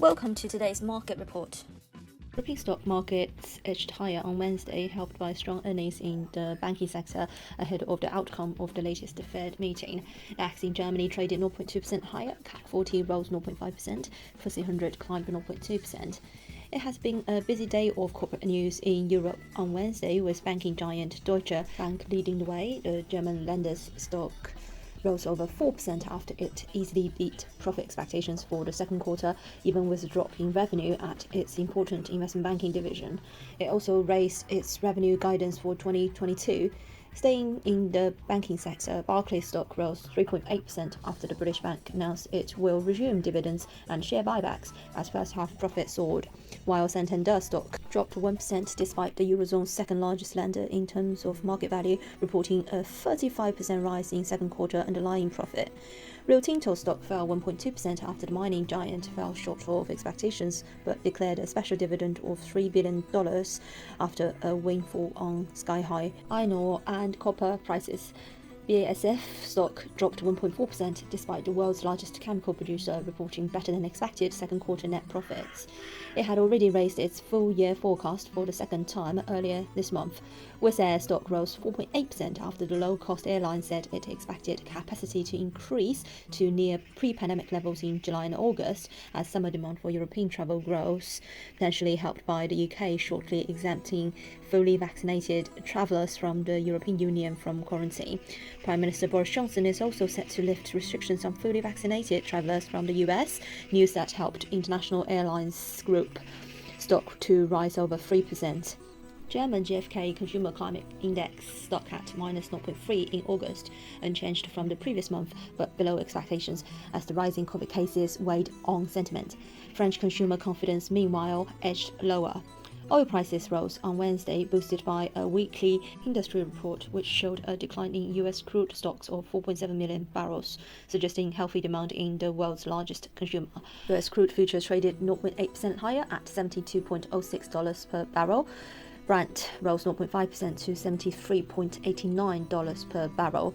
Welcome to today's market report. European stock markets edged higher on Wednesday, helped by strong earnings in the banking sector ahead of the outcome of the latest Fed meeting. DAX in Germany traded 0.2% higher, CAC 40 rose 0.5%, FTSE 100 climbed 0.2%. It has been a busy day of corporate news in Europe on Wednesday, with banking giant Deutsche Bank leading the way. The German Lenders stock rose over 4% after it easily beat profit expectations for the second quarter, even with a drop in revenue at its important investment banking division. It also raised its revenue guidance for 2022. Staying in the banking sector, Barclays stock rose 3.8% after the British bank announced it will resume dividends and share buybacks as first half profits soared, while Santander stock dropped 1% despite the Eurozone's second largest lender in terms of market value reporting a 35% rise in second quarter underlying profit. Rio Tinto stock fell 1.2% after the mining giant fell short of expectations but declared a special dividend of $3 billion after a windfall on sky-high iron ore and copper prices. BASF stock dropped 1.4% despite the world's largest chemical producer reporting better than expected second quarter net profits. It had already raised its full year forecast for the second time earlier this month. Wizz Air stock rose 4.8% after the low-cost airline said it expected capacity to increase to near pre-pandemic levels in July and August as summer demand for European travel grows, potentially helped by the UK shortly exempting fully vaccinated travellers from the European Union from quarantine. Prime Minister Boris Johnson is also set to lift restrictions on fully vaccinated travellers from the US, news that helped International Airlines Group stock to rise over 3%. German GfK Consumer Climate Index stock at minus 0.3 in August, unchanged from the previous month but below expectations as the rising COVID cases weighed on sentiment. French consumer confidence meanwhile edged lower. Oil prices rose on Wednesday, boosted by a weekly industry report which showed a decline in US crude stocks of 4.7 million barrels, suggesting healthy demand in the world's largest consumer. US crude futures traded 0.8% higher at $72.06 per barrel. Brent rose 0.5% to $73.89 per barrel.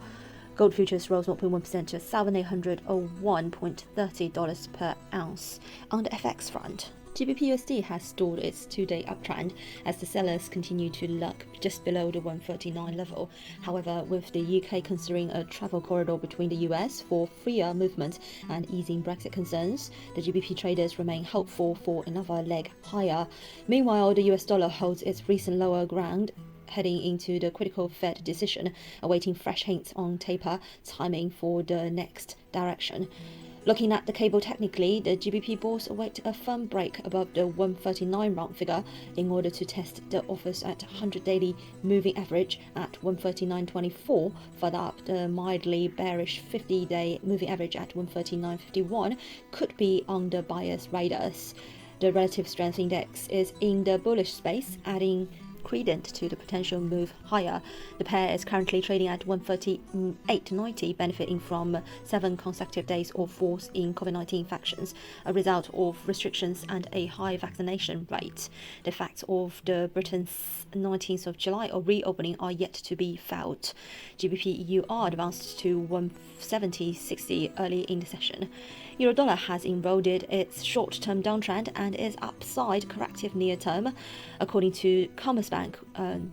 Gold futures rose 0.1% to $1,801.30 per ounce. On the FX front, GBP/USD has stalled its two-day uptrend as the sellers continue to lurk just below the 139 level. However, with the UK considering a travel corridor between the US for freer movement and easing Brexit concerns, the GBP traders remain hopeful for another leg higher. Meanwhile, the US dollar holds its recent lower ground, heading into the critical Fed decision, awaiting fresh hints on taper timing for the next direction. Looking at the cable technically, the GBP bulls await a firm break above the 139 round figure in order to test the offers at 100 daily moving average at 139.24. Further up, the mildly bearish 50-day moving average at 139.51 could be on the buyer's radars. The relative strength index is in the bullish space, adding credence to the potential move higher. The pair is currently trading at 138.90, benefiting from 7 consecutive days of falls in COVID-19 infections, a result of restrictions and a high vaccination rate. The effects of the Britain's 19th of July or reopening are yet to be felt. GBP/EUR advanced to 170.60 early in the session. Eurodollar has eroded its short-term downtrend and is upside corrective near-term. According to Commerzbank,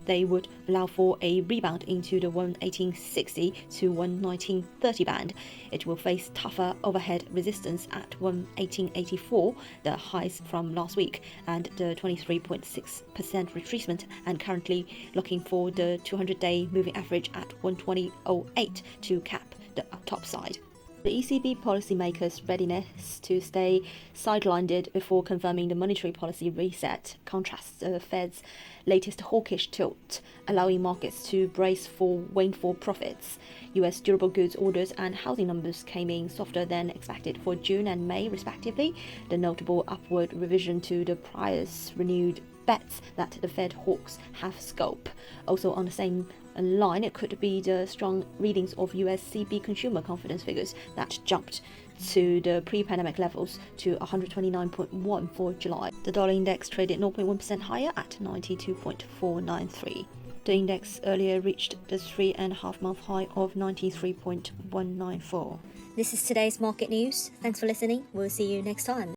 they would allow for a rebound into the 118.60 to 119.30 band. It will face tougher overhead resistance at 118.84, the highs from last week, and the 23.6% retracement, and currently looking for the 200-day moving average at 120.08 to cap the topside. The ECB policymakers' readiness to stay sidelined before confirming the monetary policy reset contrasts the Fed's latest hawkish tilt, allowing markets to brace for windfall profits. US durable goods orders and housing numbers came in softer than expected for June and May, respectively. The notable upward revision to the prior's renewed bets that the Fed hawks have scope. Also on the same line, it could be the strong readings of US CB consumer confidence figures that jumped to the pre-pandemic levels to 129.1 for July. The dollar index traded 0.1% higher at 92.493. The index earlier reached the 3.5-month high of 93.194. This is today's market news. Thanks for listening. We'll see you next time.